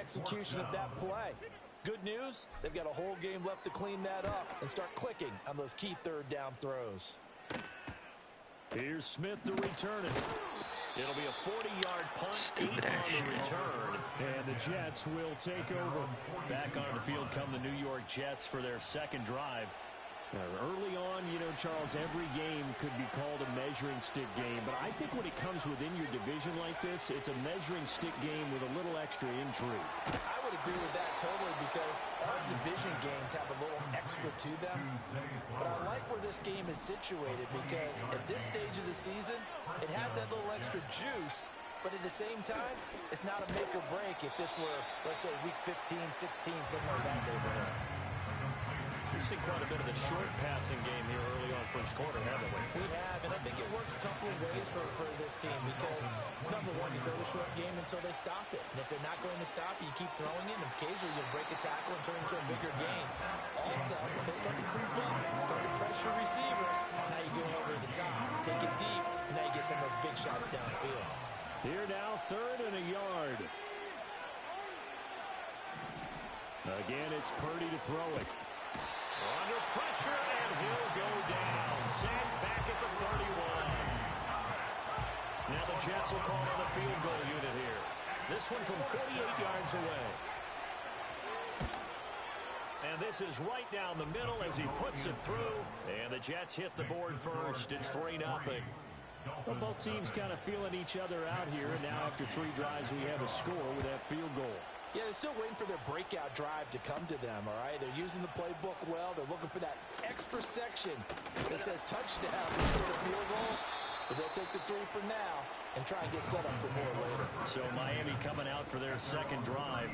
execution of that play. Good news, they've got a whole game left to clean that up and start clicking on those key third down throws. Here's Smith to return it. It'll be a 40-yard punt, 8 on the return, and the Jets will take over. Back on the field come the New York Jets for their second drive. Early on, you know, Charles, every game could be called a measuring stick game, but I think when it comes within your division like this, it's a measuring stick game with a little extra intrigue. I would agree with that totally because our division games have a little extra to them, but I like where this game is situated because at this stage of the season, it has that little extra juice, but at the same time, it's not a make or break if this were, let's say, week 15, 16, somewhere in that neighborhood. We've seen quite a bit of the short passing game here early on first quarter, haven't we? We have, and I think it works a couple of ways for this team because, number one, you throw the short game until they stop it. And if they're not going to stop it, you keep throwing it, and occasionally you'll break a tackle and turn it into a bigger gain. Also, if they start to creep up, start to pressure receivers, now you go over the top, take it deep, and now you get some of those big shots downfield. Here now, 3rd and a yard. Again, it's Purdy to throw it. Under pressure, and he'll go down. Sacked back at the 31. Now the Jets will call on the field goal unit here. This one from 48 yards away. And this is right down the middle as he puts it through. And the Jets hit the board first. It's 3-0. Well, both teams kind of feeling each other out here. And now after 3 drives, we have a score with that field goal. Yeah, they're still waiting for their breakout drive to come to them, all right? They're using the playbook well. They're looking for that extra section that says touchdown instead of field goals. But they'll take the 3 for now and try and get set up for more later. So Miami coming out for their second drive.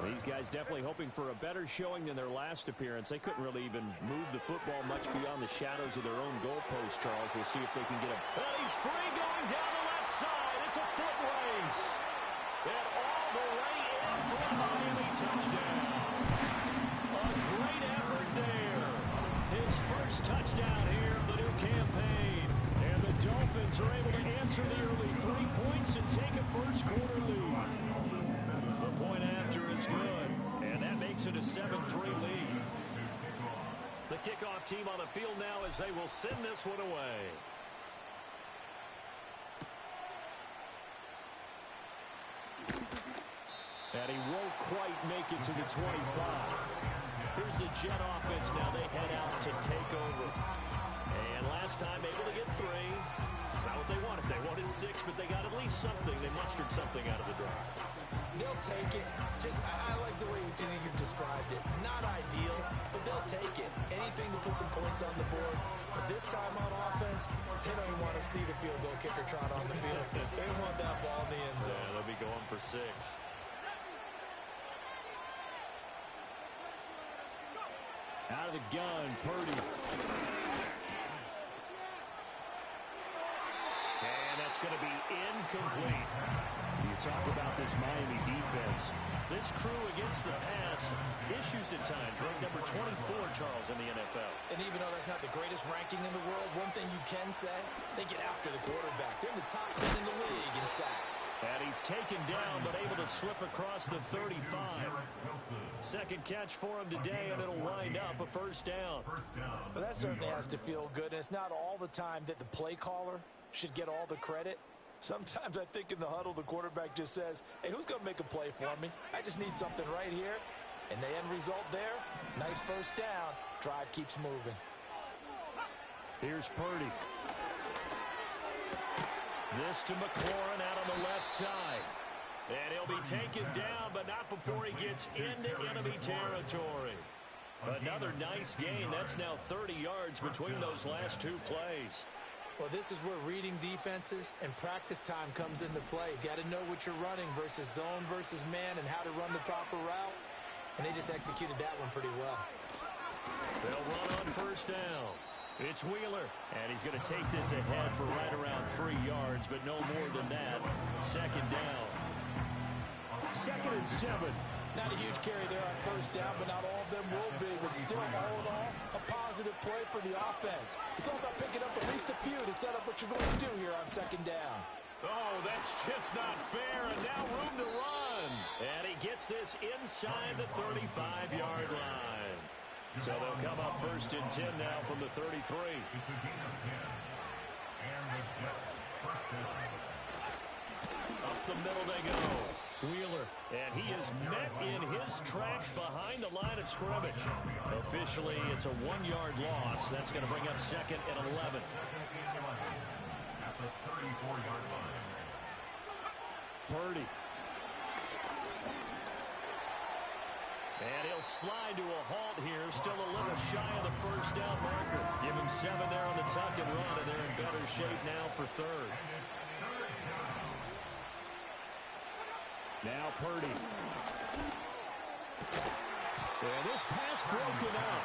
These guys definitely hoping for a better showing than their last appearance. They couldn't really even move the football much beyond the shadows of their own goalpost, Charles. We'll see if they can get him. And he's free going down the left side. It's a foot race. And all the way in for a Miami touchdown. A great effort there. His first touchdown here of the new campaign. And the Dolphins are able to answer the early 3 points and take a first quarter lead. The point after is good. And that makes it a 7-3 lead. The kickoff team on the field now as they will send this one away. And he won't quite make it to the 25. Here's the Jet offense now. They head out to take over. And last time able to get 3. It's not what they wanted. They wanted 6, but they got at least something. They mustered something out of the drive. They'll take it. I like the way you've described it. Not ideal, but they'll take it. Anything to put some points on the board. But this time on offense, they don't even want to see the field goal kicker trot on the field. They want that ball in the end zone. Yeah, they'll be going for 6. Out of the gun, Purdy. And that's going to be incomplete. You talk about this Miami defense. This crew against the pass, issues at times. Ranked number 24, Charles, in the NFL. And even though that's not the greatest ranking in the world, one thing you can say, they get after the quarterback. They're in the top 10 in the league in sacks. And he's taken down, but able to slip across the 35. Second catch for him today, and it'll wind up a first down. Well, that certainly has to feel good, and it's not all the time that the play caller should get all the credit. Sometimes I think in the huddle, the quarterback just says, hey, who's going to make a play for me? I just need something right here. And the end result there, nice first down. Drive keeps moving. Here's Purdy. This to McLaurin out on the left side. And he'll be taken down, but not before he gets into enemy territory. Another nice gain. That's now 30 yards between those last 2 plays. Well, this is where reading defenses and practice time comes into play. You got to know what you're running versus zone versus man and how to run the proper route. And they just executed that one pretty well. They'll run on first down. It's Wheeler, and he's going to take this ahead for right around 3 yards, but no more than that. Second down. 2nd and 7. Not a huge carry there on first down, but not all of them will be. But still, all in all, a positive play for the offense. It's all about picking up at least a few to set up what you're going to do here on second down. Oh, that's just not fair, and now room to run. And he gets this inside the 35-yard line. So they'll come up first and 10 now from the 33. Up the middle they go. Wheeler, and he is met in his tracks behind the line of scrimmage. Officially, it's a 1-yard loss. That's going to bring up second and 11. At the 34-yard line. Purdy. And he'll slide to a halt here. Still a little shy of the first down marker. Give him 7 there on the tuck and run, and they're in better shape now for third. Now Purdy. And this pass broken up.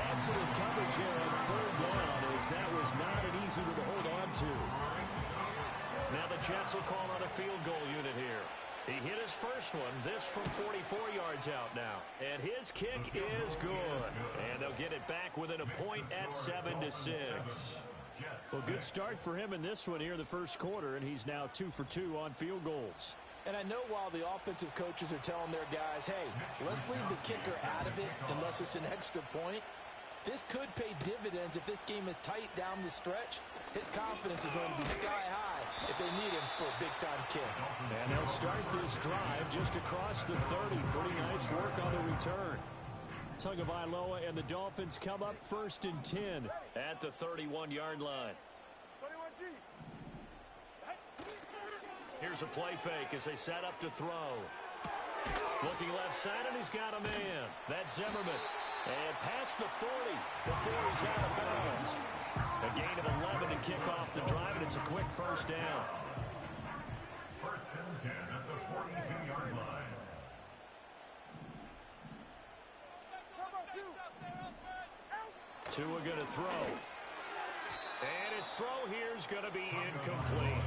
Excellent coverage here on third down, as that was not an easy one to hold on to. Now the Jets will call on a field goal unit here. He hit his first one, this from 44 yards out now. And his kick is good. And they'll get it back within a point at 7-6. Well, good start for him in this one here in the first quarter, and he's now 2 for 2 on field goals. And I know while the offensive coaches are telling their guys, hey, let's leave the kicker out of it unless it's an extra point, this could pay dividends if this game is tight down the stretch. His confidence is going to be sky high if they need him for a big-time kick. And they'll start this drive just across the 30. Pretty nice work on the return. Tagovailoa and the Dolphins come up first and 10 at the 31-yard line. Here's a play fake as they set up to throw. Looking left side, and he's got a man. That's Zimmerman. And past the 40 before he's out of bounds. A gain of 11 to kick off the drive, and it's a quick first down. First and 10 at the 42-yard line. Tua going to throw. And his throw here is going to be incomplete.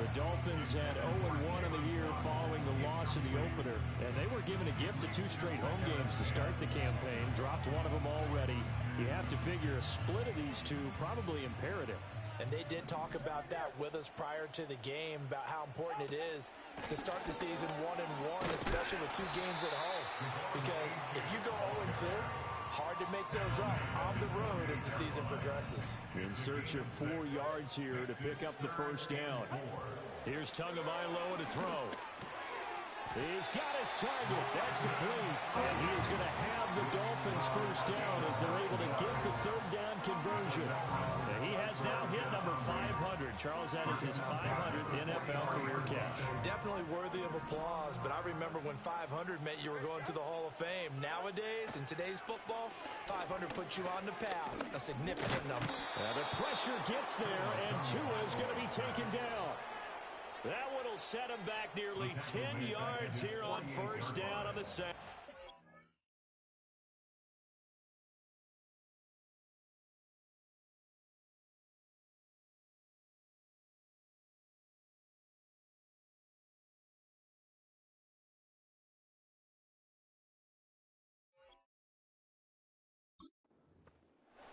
The Dolphins had 0-1 in the year following the loss in the opener, and they were given a gift of 2 straight home games to start the campaign. Dropped one of them already. You have to figure a split of these two probably imperative. And they did talk about that with us prior to the game, about how important it is to start the season 1-1, especially with 2 games at home. Because if you go 0-2, hard to make those up on the road as the season progresses. In search of 4 yards here to pick up the first down. Here's Tagovailoa to throw. He's got his target. That's complete. And he is going to have the Dolphins first down as they're able to get the third down conversion. And he has now hit number 500. Charles, that is his 500th NFL career catch. Definitely worthy of applause, but I remember when 500 meant you were going to the Hall of Fame. Nowadays, in today's football, 500 puts you on the path, a significant number. Now the pressure gets there, and Tua is going to be taken down. That one will set him back nearly 10 yards here on first down on the second.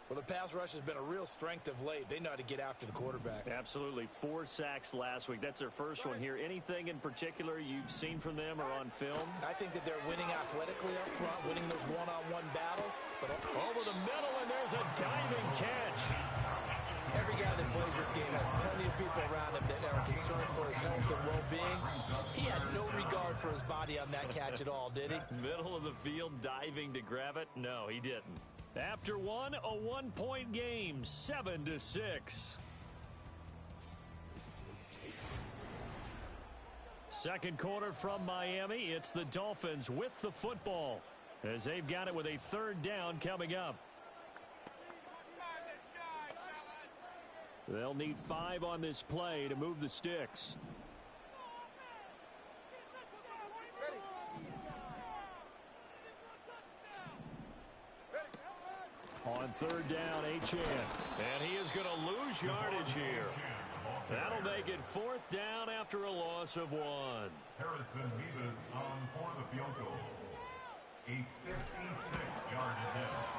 Well, the pass rush has been a real strength of late. They know how to get after the quarterback. Absolutely. 4 sacks last week. That's their first one here. Anything in particular you've seen from them or on film? I think that they're winning athletically up front, winning those one-on-one battles. But over the middle, and there's a diving catch. Every guy that plays this game has plenty of people around him that are concerned for his health and well-being. He had no regard for his body on that catch at all, did he? Middle of the field diving to grab it? No, he didn't. After one, a 1-point game, 7-6. Second quarter from Miami. It's the Dolphins with the football as they've got it with a third down coming up. They'll need 5 on this play to move the sticks. On third down, Achane. And he is going to lose yardage here. That'll make it 4th down after a loss of 1. Harrison Mevis on for the field goal. A 56-yard attempt.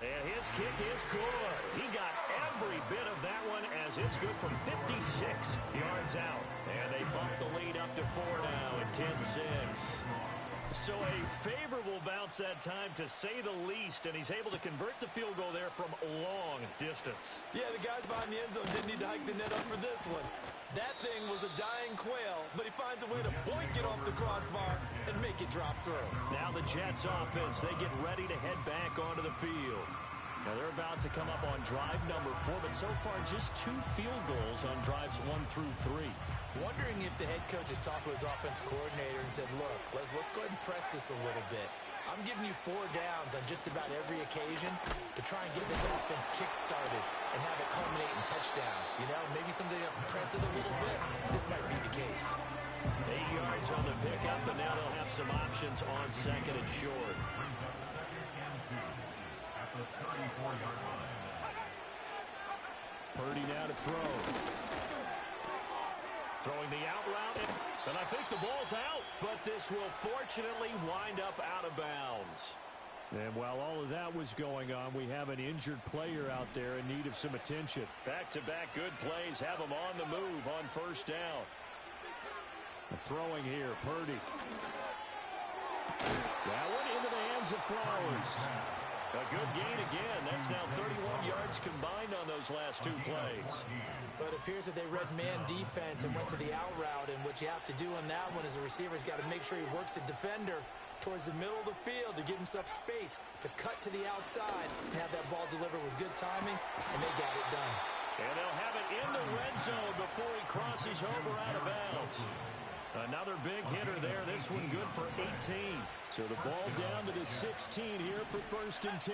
And his kick is good. He got every bit of that one as it's good from 56 yards out. And they bump the lead up to 4 now at 10-6. So a favorable bounce that time, to say the least, and he's able to convert the field goal there from long distance. Yeah, the guys behind the end zone didn't need to hike the net up for this one. That thing was a dying quail, but he finds a way to boink it off the crossbar and make it drop through. Now the Jets offense, they get ready to head back onto the field. Now they're about to come up on drive number 4, but so far just 2 field goals on drives 1 through 3. Wondering if the head coach has talked with his offensive coordinator and said, look, let's go ahead and press this a little bit. I'm giving you 4 downs on just about every occasion to try and get this offense kick-started and have it culminate in touchdowns. You know, maybe something to press it a little bit. This might be the case. 8 yards on the pickup, and now they'll have some options on second and short. Brings up second and 2 at the 34-yard line. Purdy now to throw. Throwing the out route, and I think the ball's out, but this will fortunately wind up out of bounds. And while all of that was going on, we have an injured player out there in need of some attention. Back-to-back good plays have him on the move on first down. Throwing here, Purdy. That one into the hands of Flowers. A good gain again. That's now 31 yards combined on those last 2 plays. But it appears that they read man defense and went to the out route, and what you have to do on that one is the receiver's got to make sure he works the defender towards the middle of the field to give himself space to cut to the outside and have that ball delivered with good timing, and they got it done. And they'll have it in the red zone before he crosses over out of bounds. Another big hitter there. This one good for 18. So the ball down to the 16 here for first and 10.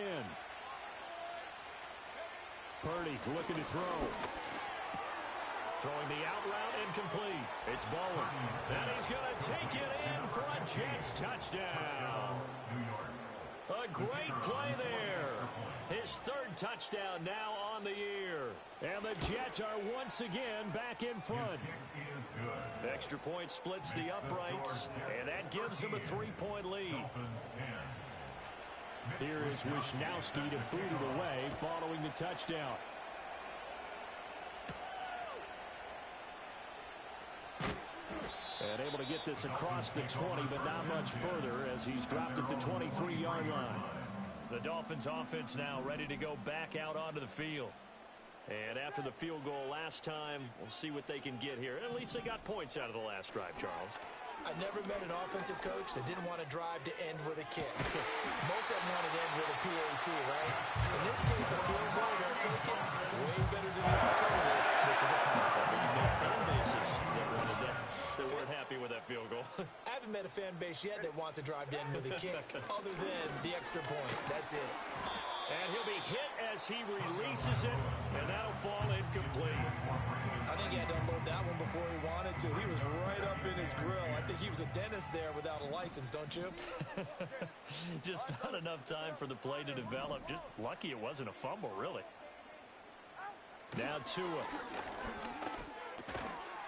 Purdy looking to throw. Throwing the out route incomplete. It's Bowen. And he's going to take it in for a Jets touchdown. A great play there. His 3rd touchdown now on the year. And the Jets are once again back in front. Extra point splits the uprights, and that gives them a 3-point lead. Here is Wisnowski to boot it away following the touchdown. And able to get this across the 20, but not much further as he's dropped it to 23-yard line. The Dolphins offense now ready to go back out onto the field. And after the field goal last time, we'll see what they can get here. At least they got points out of the last drive, Charles. I never met an offensive coach that didn't want to drive to end with a kick. Most of them want to end with a PAT, right? In this case, a field goal, they'll take it way better than the alternative, which is a punt. Fan bases that weren't happy with that field goal. I haven't met a fan base yet that wants to drive to end with a kick, other than the extra point. That's it. And he'll be hit as he releases it, and that'll fall incomplete. I think he had to unload that one before he wanted to. He was right up in his grill. I think he was a dentist there without a license, don't you? Just not enough time for the play to develop. Just lucky it wasn't a fumble, really. Now Tua.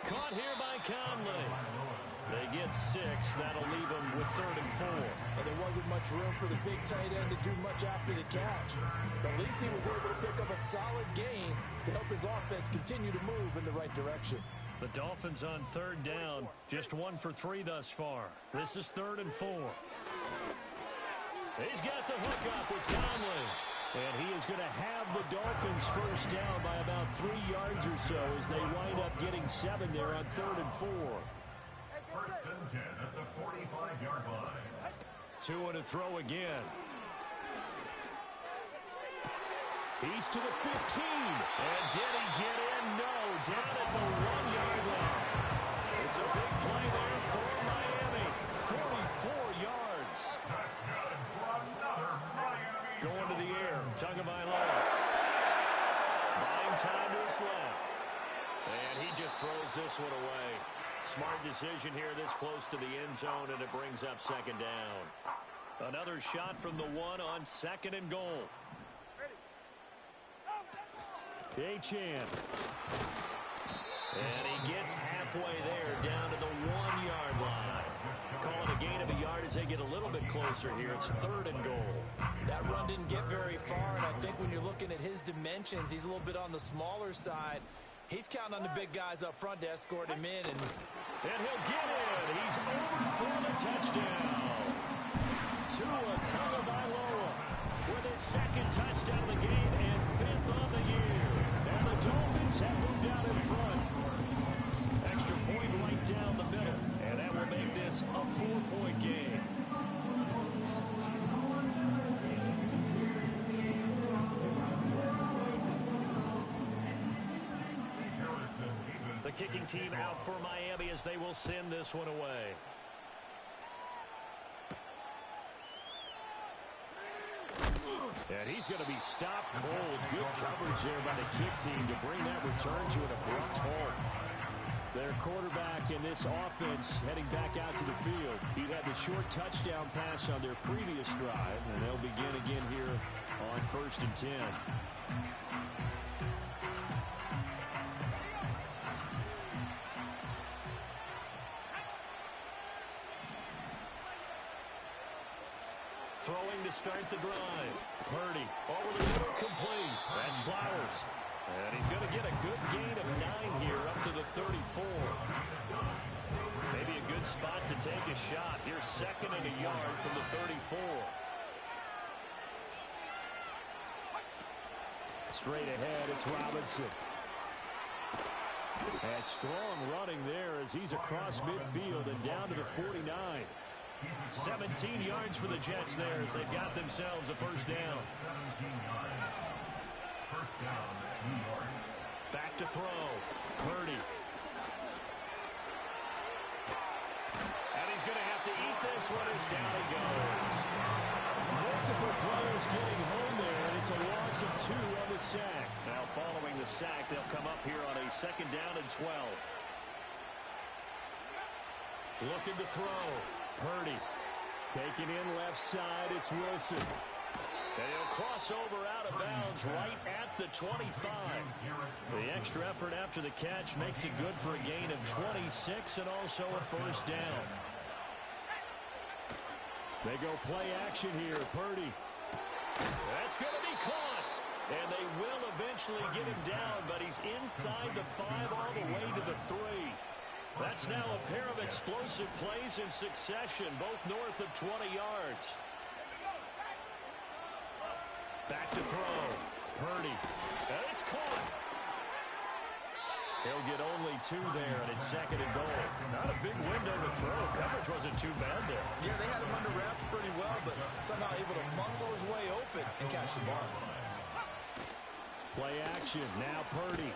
Caught here by Conley. They get 6. That'll leave them with 3rd and 4. And there wasn't much room for the big tight end to do much after the catch. But at least he was able to pick up a solid gain to help his offense continue to move in the right direction. The Dolphins on 3rd down. Just 1 for 3 thus far. This is 3rd and 4. He's got the hook up with Conley. And he is going to have the Dolphins first down by about 3 yards or so as they wind up getting 7 there on 3rd and 4. First and 10 at the 45-yard line. Tua to throw again. He's to the 15. And did he get in? No. Down at the 1-yard line. It's a big play there for Miami. 44 yards. That's good for another Miami. Going to the air. Tagovailoa. Buying time to his left. And he just throws this one away. Smart decision here this close to the end zone, and it brings up 2nd down. Another shot from the 1 on 2nd and goal. Achane. And he gets halfway there down to the 1-yard line. Calling a gain of a yard as they get a little bit closer here. It's 3rd and goal. That run didn't get very far, and I think when you're looking at his dimensions, he's a little bit on the smaller side. He's counting on the big guys up front to escort him in. And he'll get it. He's over for the touchdown. Tua Tagovailoa with his second touchdown of the game and 5th on the year. And the Dolphins have moved out in front. Extra point right down the middle. And that will make this a 4-point game. The kicking team out for Miami as they will send this one away. And he's going to be stopped cold. Good coverage there by the kick team to bring that return to an abrupt halt. Their quarterback in this offense heading back out to the field. He had the short touchdown pass on their previous drive, and they'll begin again here on 1st and 10. Throwing to start the drive. Purdy over the middle, complete. That's Flowers. And he's going to get a good gain of 9 here up to the 34. Maybe a good spot to take a shot. Here's 2nd and a yard from the 34. Straight ahead, it's Robinson. And strong running there as he's across midfield and down to the 49. 17 yards for the Jets there as they've got themselves a first down. Back to throw. Purdy. And he's going to have to eat this one as down he goes. Multiple players getting home there, and it's a loss of 2 on the sack. Now following the sack, they'll come up here on a 2nd down and 12. Looking to throw. Purdy. Taking in left side, it's Wilson. And he'll cross over out of bounds right at the 25. The extra effort after the catch makes it good for a gain of 26 and also a first down. They go play action here. Purdy. That's going to be caught. And they will eventually get him down, but he's inside the 5 all the way to the 3. That's now a pair of explosive plays in succession, both north of 20 yards. Back to throw. Purdy. And it's caught. He'll get only 2 there, and it's 2nd and goal. Not a big window to throw. Coverage wasn't too bad there. yeah, they had him under wraps pretty well, but somehow able to muscle his way open and catch the ball. Play action. Now Purdy.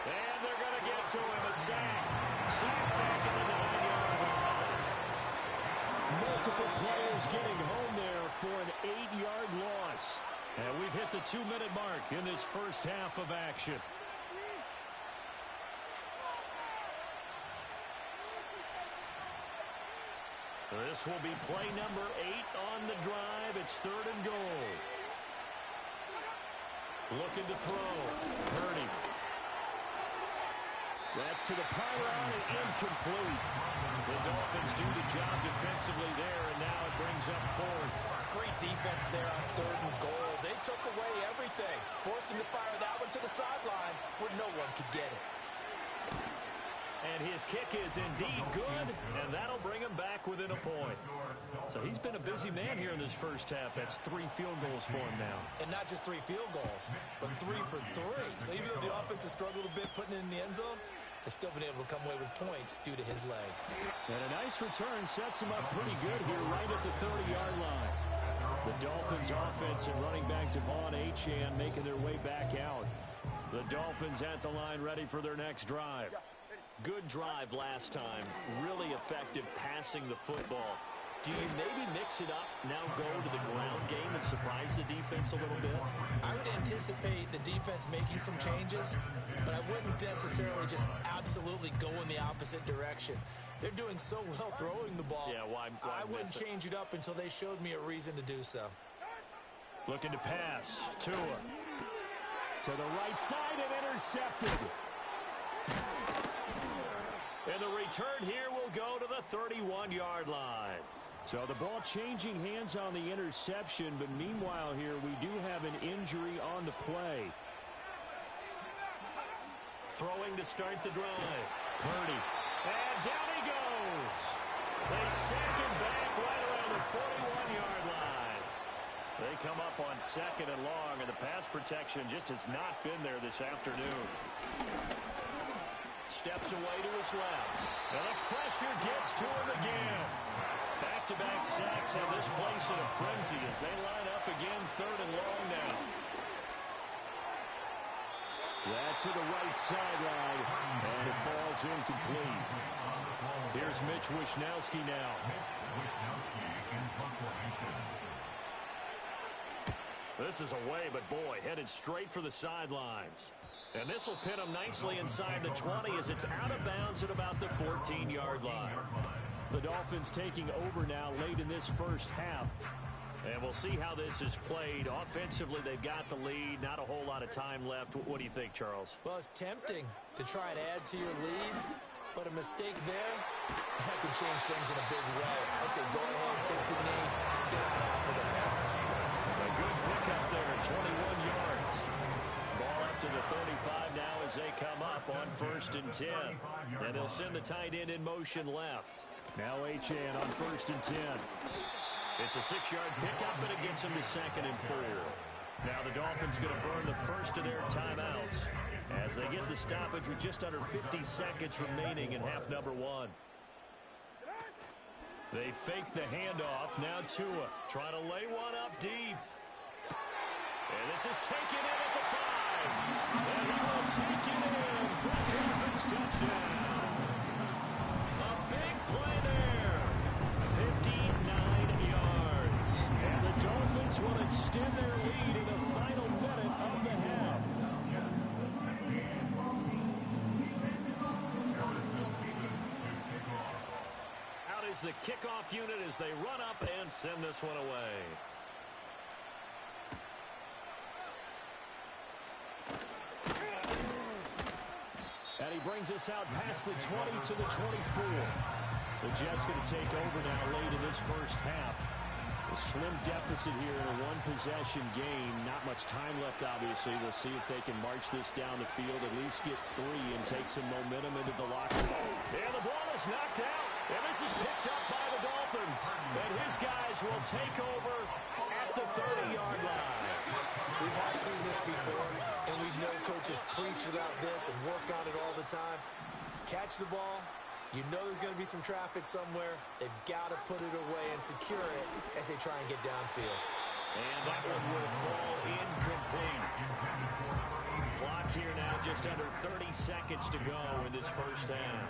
And they're going to get to him. A sack. Sack back at the 9-yard line. Multiple players getting home there for an 8-yard loss. And we've hit the 2-minute mark in this first half of action. This will be play number 8 on the drive. It's 3rd and goal. Looking to throw. Purdy. That's to the pylon and incomplete. The Dolphins do the job defensively there, and now it brings up 4th. Great defense there on 3rd and goal. They took away everything. Forced him to fire that one to the sideline where no one could get it. And his kick is indeed good, and that'll bring him back within a point. So he's been a busy man here in this first half. That's 3 field goals for him now. And not just 3 field goals, but 3 for 3. So even though the offense has struggled a bit putting it in the end zone, they've still been able to come away with points due to his leg. And a nice return sets him up pretty good here right at the 30-yard line. The Dolphins offense and running back Devon Achane making their way back out. The Dolphins at the line ready for their next drive. Good drive last time. Really effective passing the football. Do you maybe mix it up, now go to the ground game and surprise the defense a little bit? I would anticipate the defense making some changes, but I wouldn't necessarily just absolutely go in the opposite direction. They're doing so well throwing the ball. Yeah, why I wouldn't change it up until they showed me a reason to do so. Looking to pass. Tua. To the right side and intercepted. And the return here will go to the 31-yard line. So the ball changing hands on the interception, but meanwhile here we do have an injury on the play. throwing to start the drive. Purdy. And down he goes. They sack him back right around the 41-yard line. They come up on 2nd and long, and the pass protection just has not been there this afternoon. Steps away to his left. And the pressure gets to him again. Back-to-back sacks have this place in a frenzy as they line up again 3rd and long now. That's to the right sideline, and it falls incomplete. Here's Mitch Wishnowsky now. This is away, but boy, headed straight for the sidelines. And this will pin him nicely inside the 20 as it's out of bounds at about the 14-yard line. The Dolphins taking over now late in this first half. And we'll see how this is played. Offensively, they've got the lead. Not a whole lot of time left. What do you think, Charles? Well, it's tempting to try and add to your lead, but a mistake there, that could change things in a big way. I say go ahead, take the knee, get on out for the half. A good pickup there, 21 yards. Ball up to the 35 now as they come up on 1st and 10. And they'll send the tight end in motion left. Now Achane on 1st and 10. It's a 6-yard pickup, but it gets him to 2nd and 4. Now the Dolphins going to burn the first of their timeouts as they get the stoppage with just under 50 seconds remaining in half number 1. They fake the handoff. Now Tua trying to lay one up deep. And this is taken in at the 5. And he will take it in for the Dolphins touchdown. A big play there. 59 yards. And the Dolphins will extend their lead in the final minute of the half. Out is the kickoff unit as they run up and send this one away. And he brings us out past the 20 to the 24. The Jets going to take over now late in this first half. A slim deficit here in a one-possession game. Not much time left, obviously. We'll see if they can march this down the field, at least get 3 and take some momentum into the locker room. And the ball is knocked out. And this is picked up by the Dolphins. And his guys will take over at the 30-yard line. We have seen this before, and we know coaches preach about this and work on it all the time. Catch the ball. You know there's going to be some traffic somewhere. They've got to put it away and secure it as they try and get downfield. And that one will fall incomplete. Clock here now, just under 30 seconds to go in this first half.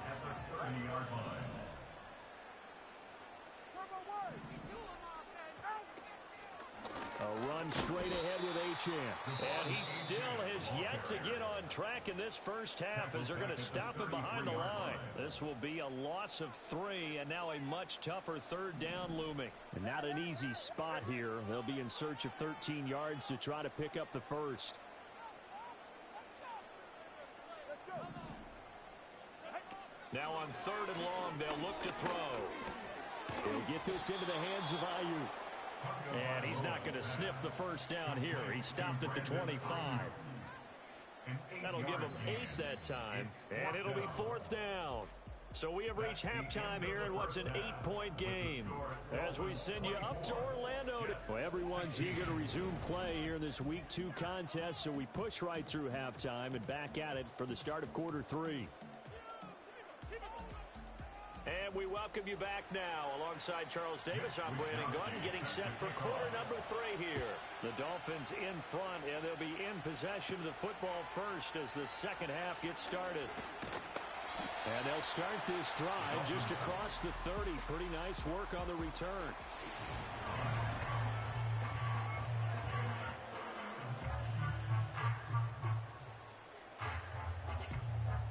A run straight ahead with Achane. And he still has yet to get on track in this first half as they're going to stop him behind the line. This will be a loss of 3 and now a much tougher 3rd down looming. And not an easy spot here. They'll be in search of 13 yards to try to pick up the first. Now on 3rd and long, they'll look to throw. They'll get this into the hands of Ayuk. And he's not going to sniff the first down here. He stopped at the 25. That'll give him 8 that time. And it'll be 4th down. So we have reached halftime here in what's an 8-point game. As we send you up to Orlando. Well, everyone's eager to resume play here in this Week 2 contest. So we push right through halftime and back at it for the start of quarter 3. And we welcome you back now. Alongside Charles Davis, I'm Brandon Gunn, getting set for quarter number 3 here. The Dolphins in front, and they'll be in possession of the football first as the second half gets started. And they'll start this drive just across the 30. Pretty nice work on the return.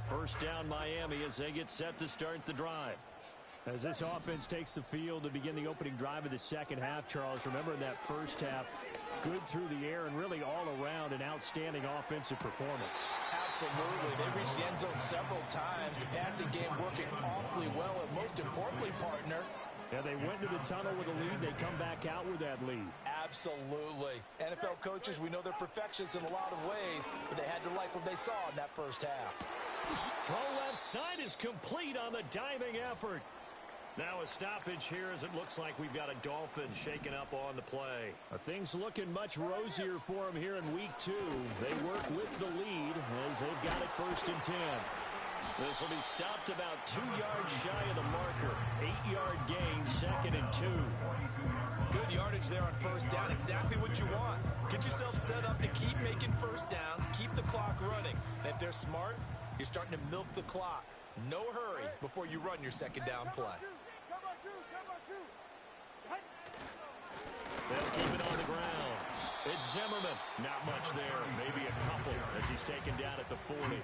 First down Miami as they get set to start the drive. As this offense takes the field to begin the opening drive of the second half, Charles, remember in that first half, good through the air and really all around an outstanding offensive performance. Absolutely. They reached the end zone several times. The passing game working awfully well, and most importantly, partner, yeah, they went to the tunnel with a lead. They come back out with that lead. Absolutely. NFL coaches, we know they're perfectionists in a lot of ways, but they had to like what they saw in that first half. Throw left side is complete on the diving effort. Now a stoppage here as it looks like we've got a Dolphin shaken up on the play. Things looking much rosier for them here in week 2. They work with the lead as they've got it 1st and 10. This will be stopped about 2 yards shy of the marker. 8-yard gain, 2nd and 2. Good yardage there on 1st down. Exactly what you want. Get yourself set up to keep making 1st downs, keep the clock running. And if they're smart, you're starting to milk the clock. No hurry before you run your 2nd down play. They'll keep it on the ground. It's Zimmerman. Not much there. Maybe a couple as he's taken down at the 40.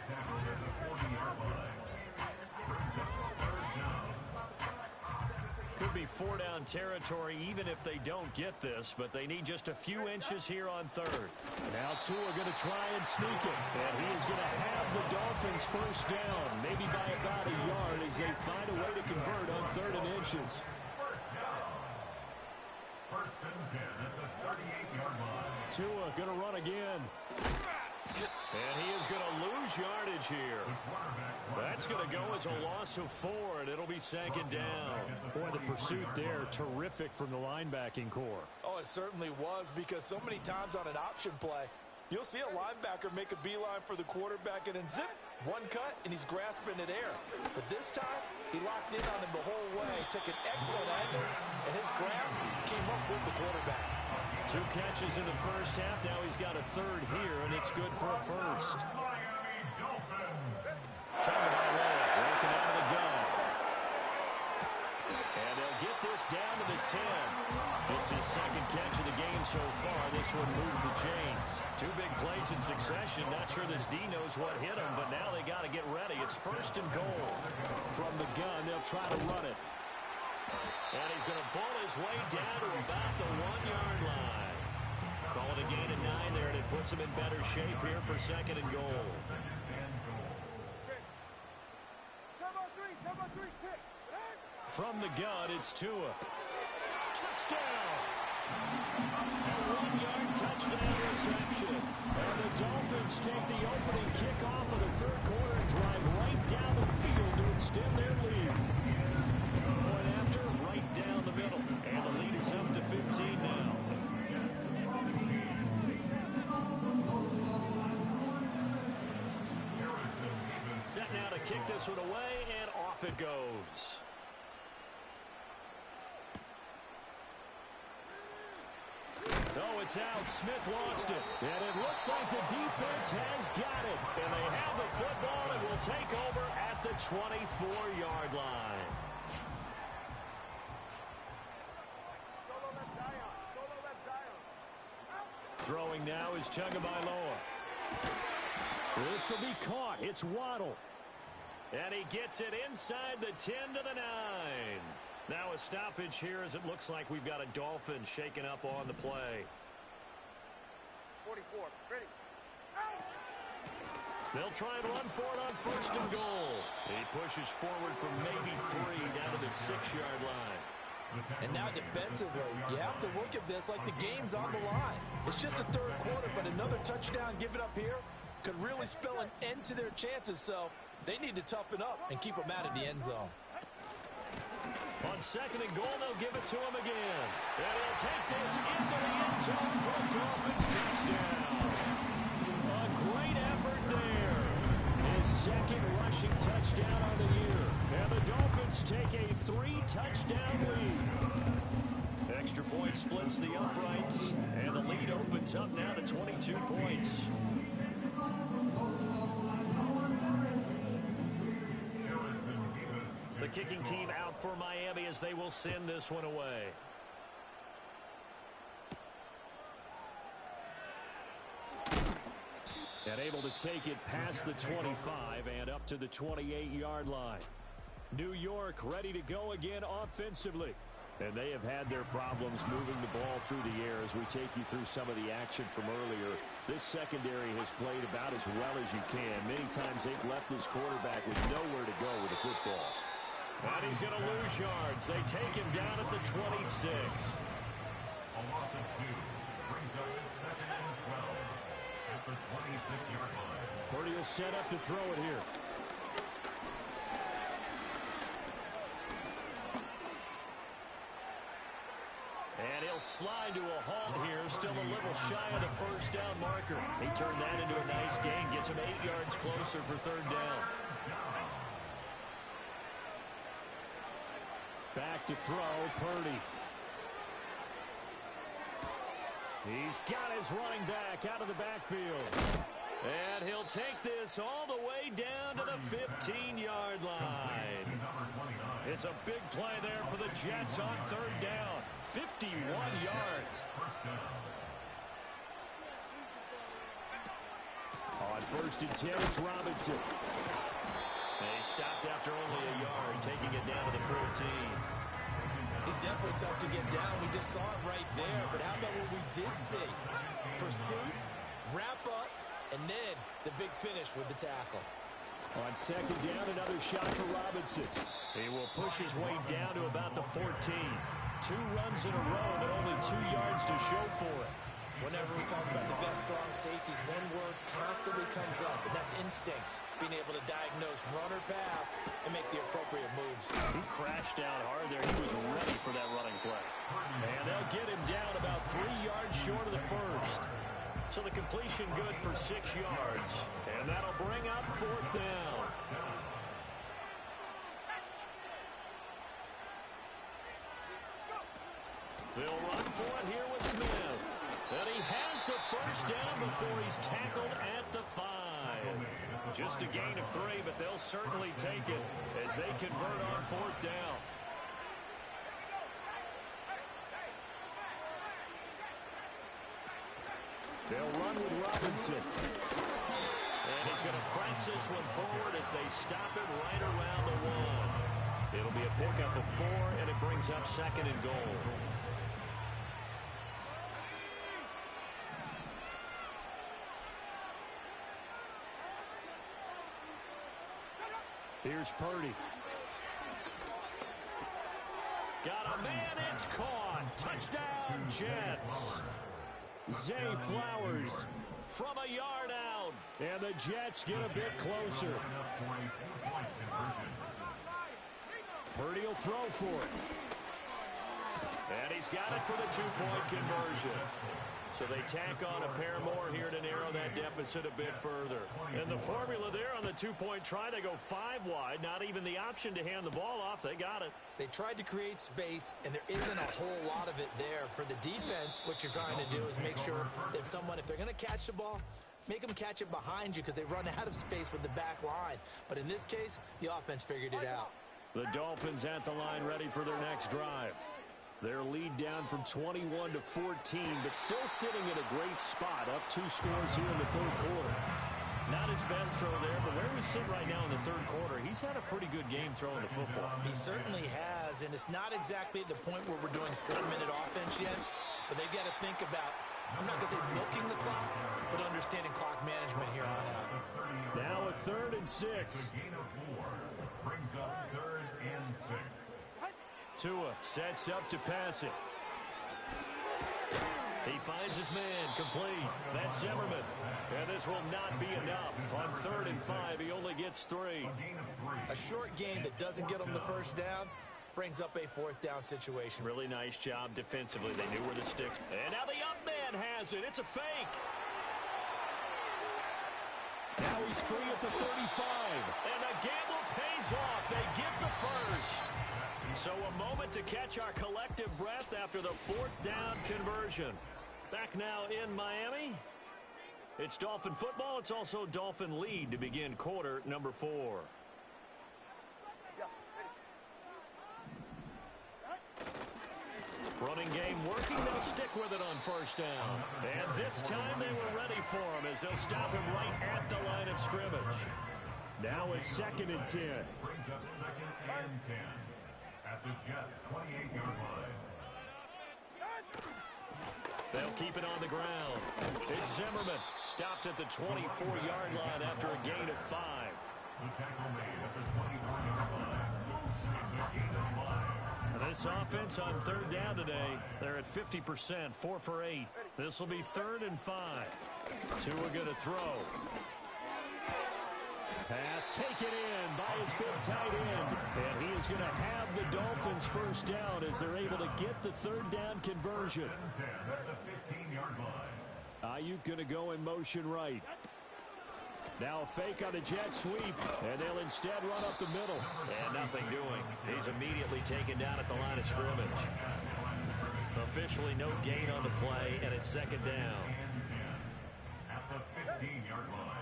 Could be 4-down territory even if they don't get this, but they need just a few inches here on 3rd. Now Tua going to try and sneak it, and he is going to have the Dolphins 1st down, maybe by about a yard as they find a way to convert on 3rd and inches. 1st and 10 at the 38-yard line. Tua going to run again. And he is going to lose yardage here. That's going to go as a loss of 4, and it'll be 2nd down. Boy, the pursuit there, terrific from the linebacking core. Oh, it certainly was, because so many times on an option play, you'll see a linebacker make a beeline for the quarterback and then zip, one cut, and he's grasping at air. But this time, he locked in on him the whole way, took an excellent angle, and his grasp came up with the quarterback. 2 catches in the 1st half. Now he's got a 3rd here, and it's good for a 1st. Tagovailoa working out of the gun. And they'll get this down to the 10. Just his 2nd catch of the game so far. This one moves the chains. 2 big plays in succession. Not sure this D knows what hit him, but now they got to get ready. It's 1st and goal. From the gun, they'll try to run it. And he's going to pull his way down to about the 1-yard line. Call it a gain of 9 there, and it puts him in better shape here for 2nd and goal. From the gun, it's Tua. Touchdown! A 1-yard touchdown reception. And the Dolphins take the opening kickoff of the 3rd quarter and drive right down the field to extend their lead. Point after, right down the middle. And the lead is up to 15 now. Set now to kick this one away, and off it goes. Oh, it's out. Smith lost it. And it looks like the defense has got it. And they have the football and will take over at the 24-yard line. Throwing now is Tagovailoa. This will be caught. It's Waddle. And he gets it inside the 10 to the 9. Now a stoppage here as it looks like we've got a Dolphin shaken up on the play. 44, ready. They'll try and run for it on 1st and goal. He pushes forward from maybe 3 down to the 6-yard line. And now defensively, you have to look at this like the game's on the line. It's just the 3rd quarter, but another touchdown given up here could really spell an end to their chances, so they need to toughen up and keep them out of the end zone. On 2nd and goal, they'll give it to him again. And he'll take this into the end zone for a Dolphins touchdown. A great effort there. His 2nd rushing touchdown on the year. And the Dolphins take a 3-touchdown lead. Extra point splits the uprights, and the lead opens up now to 22 points. The kicking team out for Miami as they will send this one away. And able to take it past the 25 and up to the 28-yard line. New York ready to go again offensively. And they have had their problems moving the ball through the air as we take you through some of the action from earlier. This secondary has played about as well as you can. Many times they've left this quarterback with nowhere to go with the football. And he's going to lose yards. They take him down at the 26. A loss of 2 brings up 2nd and 12 at the 26-yard line. Purdy will set up to throw it here. And he'll slide to a halt here, still a little shy of the first down marker. He turned that into a nice gain, gets him 8 yards closer for third down. Back to throw, Purdy. He's got his running back out of the backfield. And he'll take this all the way down to the 15-yard line. It's a big play there for the Jets on third down. 51 yards. On first and 10, it's Robinson. And he stopped after only a yard, taking it down to the 14. He's definitely tough to get down. We just saw it right there. But how about what we did see? Pursuit, wrap up, and then the big finish with the tackle. On second down, another shot for Robinson. He will push his way down to about the 14. 2 runs in a row, but only 2 yards to show for it. Whenever we talk about the best strong safeties, one word constantly comes up, and that's instincts. Being able to diagnose run or pass and make the appropriate moves. He crashed down hard there. He was ready for that running play. And they'll get him down about 3 yards short of the first. So the completion good for 6 yards. And that'll bring up fourth down. They'll run for it here with Smith. And he has the first down before he's tackled at the 5. Just a gain of 3, but they'll certainly take it as they convert on fourth down. They'll run with Robinson. And he's going to press this one forward as they stop it right around the 1. It'll be a pickup of 4, and it brings up second and goal. Here's Purdy. Got a man, it's caught. Touchdown, Jets. Zay Flowers from a yard out. And the Jets get a bit closer. Purdy will throw for it. And he's got it for the 2-point conversion. So they tack on a pair more here to narrow that deficit a bit further. And the formula there on the 2-point try to go 5 wide. Not even the option to hand the ball off. They got it. They tried to create space, and there isn't a whole lot of it there. For the defense, what you're trying to do is make sure that if they're going to catch the ball, make them catch it behind you because they run out of space with the back line. But in this case, the offense figured it out. The Dolphins at the line ready for their next drive. Their lead down from 21 to 14, but still sitting in a great spot, up 2 scores here in the third quarter. Not his best throw there, but where we sit right now in the third quarter, he's had a pretty good game throwing the football. He certainly has, and it's not exactly at the point where we're doing 4-minute offense yet, but they've got to think about, I'm not going to say milking the clock, but understanding clock management here on out. Now a 3rd and 6. The gain of 4 brings up 3rd and 6. Tua sets up to pass it. He finds his man complete. That's Zimmerman. And this will not be enough. On 3rd and 5, he only gets 3. A short gain that doesn't get him the first down brings up a 4th down situation. Really nice job defensively. They knew where the sticks. And now the up man has it. It's a fake. Now he's free at the 35. And the gamble pays off. They get the first. So a moment to catch our collective breath after the 4th down conversion. Back now in Miami. It's Dolphin football. It's also Dolphin lead to begin quarter number 4. Running game working. They'll stick with it on first down. And this time they were ready for him as they'll stop him right at the line of scrimmage. Now a 2nd and 10. Brings up 2nd and 10 at the Jets' 28-yard line. They'll keep it on the ground. It's Zimmerman. Stopped at the 24-yard line after a gain of 5. The tackle made at the 24-yard line. It's a gain of 5. This offense on 3rd down today, they're at 50%, 4 for 8. This will be 3rd and 5. Tua going to throw. Pass taken in by his big tight end. And he is going to have the Dolphins first down as they're able to get the third down conversion. At the 15-yard line. Ayuk going to go in motion right. Now a fake on the jet sweep, and they'll instead run up the middle. And nothing doing. He's immediately taken down at the line of scrimmage. Officially no gain on the play, and it's second down. At the 15-yard line.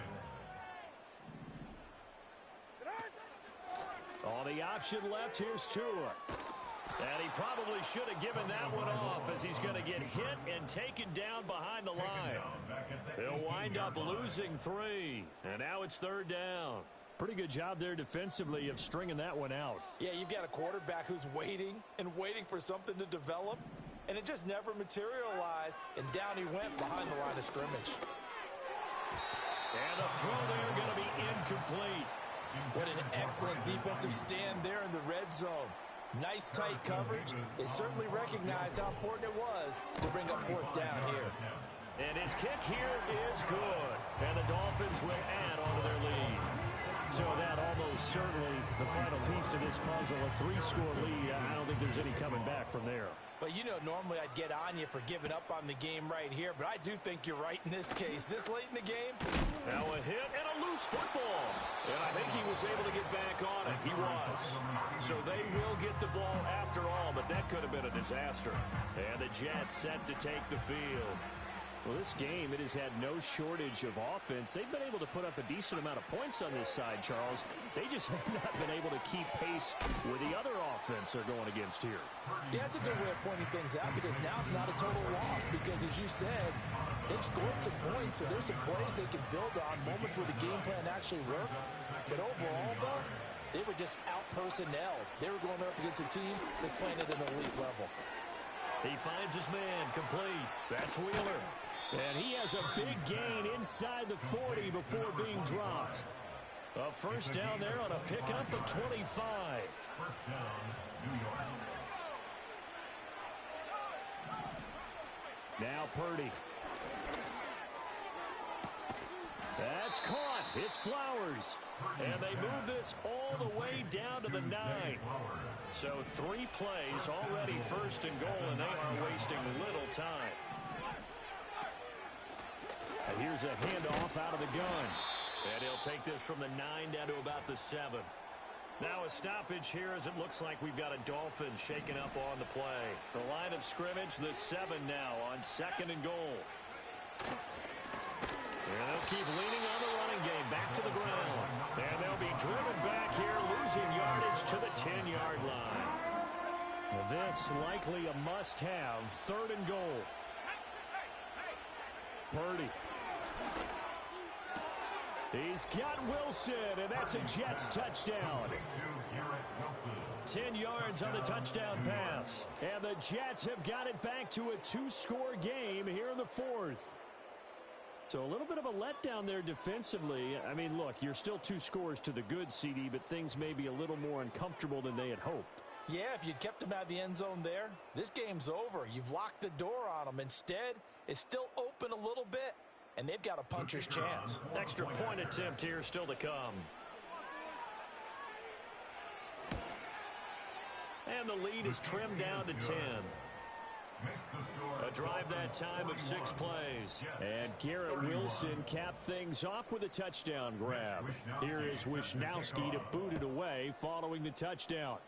On the option left, here's Tua. And he probably should have given that one off as he's going to get hit and taken down behind the line. He'll wind up losing 3. And now it's third down. Pretty good job there defensively of stringing that one out. Yeah, you've got a quarterback who's waiting and waiting for something to develop, and it just never materialized, and down he went behind the line of scrimmage. And the throw there going to be incomplete. What an excellent defensive stand there in the red zone. Nice tight coverage. They certainly recognized how important it was to bring up fourth down here. And his kick here is good. And the Dolphins will add on to their lead. So that almost certainly the final piece to this puzzle, a 3-score lead. I don't think there's any coming back from there. But, you know, normally I'd get on you for giving up on the game right here, but I do think you're right in this case. This late in the game. Now a hit and a loose football. And I think he was able to get back on it. He was. So they will get the ball after all, but that could have been a disaster. And the Jets set to take the field. Well, this game, it has had no shortage of offense. They've been able to put up a decent amount of points on this side, Charles. They just have not been able to keep pace with the other offense they're going against here. Yeah, it's a good way of pointing things out because now it's not a total loss because, as you said, they've scored some points, so there's some plays they can build on, moments where the game plan actually worked. But overall, though, they were just out-personnel. They were going up against a team that's playing at an elite level. He finds his man complete. That's Wheeler. And he has a big gain inside the 40 before being dropped. A first down there on a pickup of 25. First down, New York. Now Purdy. That's caught. It's Flowers. And they move this all the way down to the 9. So 3 plays already first and goal, and they are wasting little time. And here's a handoff out of the gun. And he'll take this from the 9 down to about the 7. Now a stoppage here as it looks like we've got a Dolphin shaken up on the play. The line of scrimmage, the 7 now on second and goal. And they'll keep leaning on the running game back to the ground. And they'll be driven back here, losing yardage to the 10-yard line. Well, this likely a must-have, third and goal. Purdy. He's got Wilson, and that's a Jets touchdown. 10 yards on the touchdown pass. And the Jets have got it back to a 2-score game here in the 4th. So a little bit of a letdown there defensively. I mean, look, you're still 2 scores to the good, CD, but things may be a little more uncomfortable than they had hoped. Yeah, if you'd kept them out of the end zone there, this game's over. You've locked the door on them. Instead, it's still open a little bit, and they've got a puncher's chance. Extra point attempt here still to come. And the lead is trimmed down to 10. A drive that time of 6 plays. And Garrett Wilson capped things off with a touchdown grab. Here is Wisnowski to boot it away following the touchdown.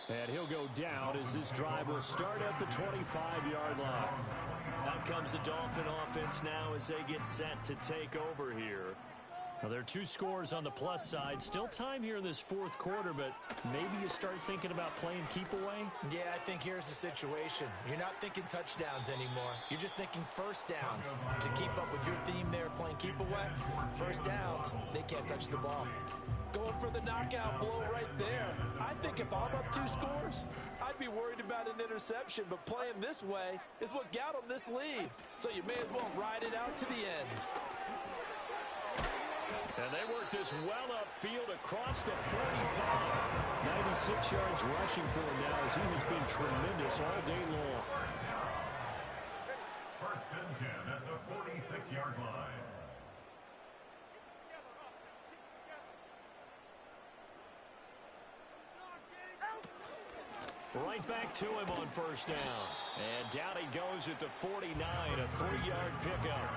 And he'll go down as this drive will start at the 25-yard line. Out comes the Dolphin offense now as they get set to take over here. Now, there are 2 scores on the plus side. Still time here in this 4th quarter, but maybe you start thinking about playing keep away? Yeah, I think here's the situation. You're not thinking touchdowns anymore. You're just thinking first downs. To keep up with your theme there, playing keep away, first downs, they can't touch the ball. Going for the knockout blow right there. I think if I'm up 2 scores, I'd be worried about an interception, but playing this way is what got them this lead. So you may as well ride it out to the end. And they work this well upfield across the 45. 96 yards rushing for him now as he has been tremendous all day long. First and 10 at the Right back to him on first down. And down he goes at the 49, a 3-yard pickup.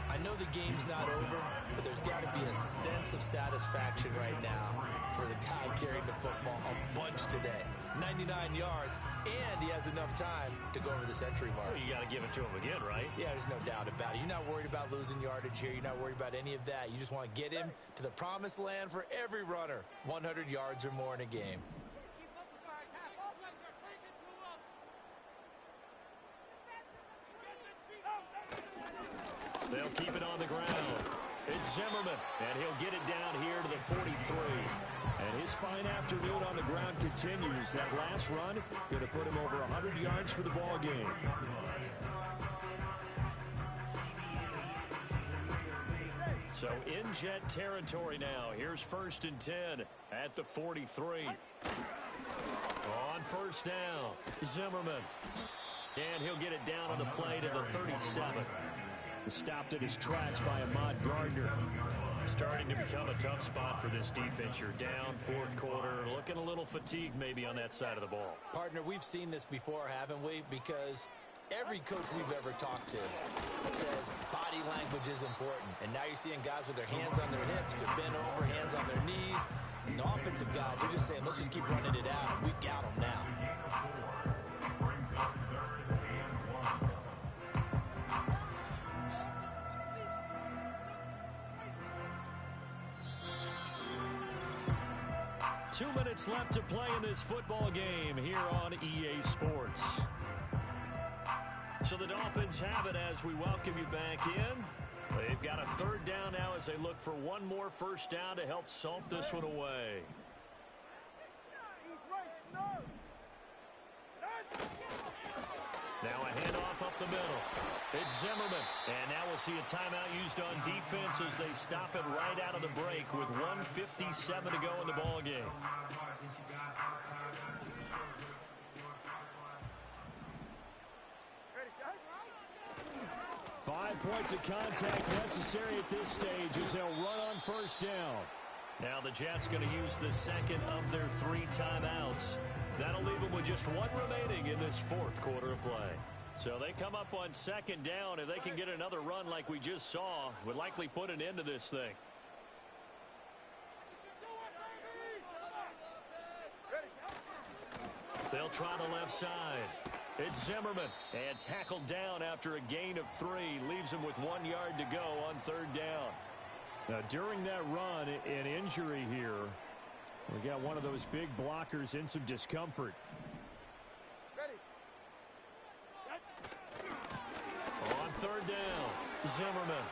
I know the game's not over, but there's got to be a sense of satisfaction right now for the guy carrying the football a bunch today. 99 yards, and he has enough time to go over the century mark. Well, you got to give it to him again, right? Yeah, there's no doubt about it. You're not worried about losing yardage here. You're not worried about any of that. You just want to get him to the promised land for every runner. 100 yards or more in a game. They'll keep it on the ground. It's Zimmerman, and he'll get it down here to the 43. And his fine afternoon on the ground continues. That last run going to put him over 100 yards for the ball game. So in Jet territory now. Here's 1st and 10 at the 43. On first down, Zimmerman. And he'll get it down on the play to the 37. Stopped in his tracks by Ahmad Gardner. Starting to become a tough spot for this defense. You're down 4th quarter, looking a little fatigued maybe on that side of the ball. Partner, we've seen this before, haven't we? Because every coach we've ever talked to says body language is important. And now you're seeing guys with their hands on their hips, they're bent over, hands on their knees. And the offensive guys are just saying, let's just keep running it out. We've got them now. Brings up 3rd and 1. 2 minutes left to play in this football game here on EA Sports. So the Dolphins have it as we welcome you back in. They've got a 3rd down now as they look for one more first down to help salt this one away. Now a handoff up the middle. It's Zimmerman. And now we'll see a timeout used on defense as they stop it right out of the break with 1:57 to go in the ball game. 5 points of contact necessary at this stage as they'll run on first down. Now the Jets going to use the second of their 3 timeouts. That'll leave them with just 1 remaining in this 4th quarter of play. So they come up on 2nd down. If they can get another run like we just saw, would likely put an end to this thing. They'll try the left side. It's Zimmerman, and tackled down after a gain of 3. Leaves him with 1 yard to go on 3rd down. Now, during that run, an injury here. We got one of those big blockers in some discomfort. On 3rd down, Zimmerman.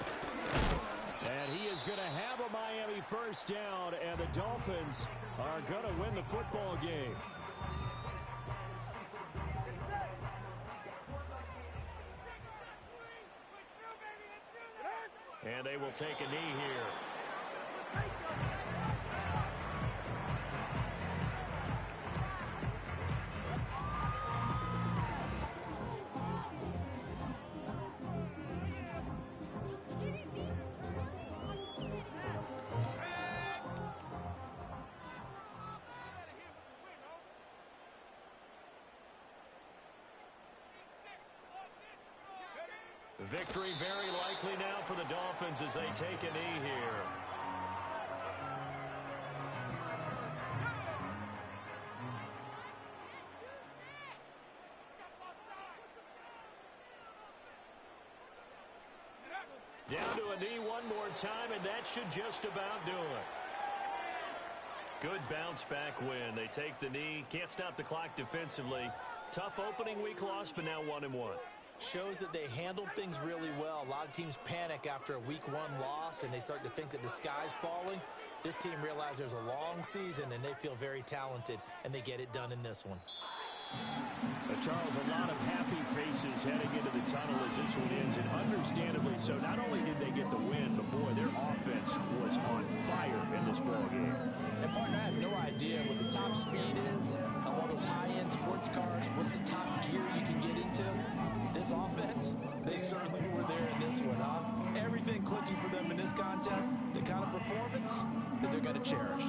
And he is going to have a Miami first down, and the Dolphins are going to win the football game. And they will take a knee here. Victory very likely now for the Dolphins as they take a knee here. Down to a knee one more time, and that should just about do it. Good bounce back win. They take the knee. Can't stop the clock defensively. Tough opening week loss, but now 1-1. Shows that they handled things really well. A lot of teams panic after a week 1 loss, and they start to think that the sky's falling. This team realizes there's a long season, and they feel very talented, and they get it done in this one. Charles, a lot of happy faces heading into the tunnel as this one ends, and understandably so. Not only did they get the win, but boy, their offense was on fire in this ball game. And partner, I have no idea what the top speed is on one of those high-end sports cars. What's the top gear you can get into? This offense, they certainly were there in this one, huh? Everything clicking for them in this contest, the kind of performance that they're going to cherish.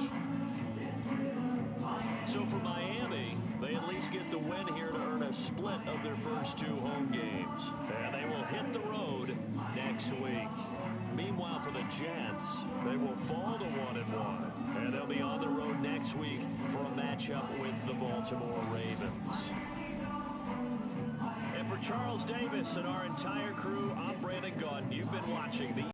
So for Miami, they at least Jays get the win here to earn a split of their first 2 home games. And they will hit the road next week. Meanwhile, for the Jets, they will fall to 1-1. And they'll be on the road next week for a matchup with the Baltimore Ravens. And for Charles Davis and our entire crew, I'm Brandon Gaudin. You've been watching the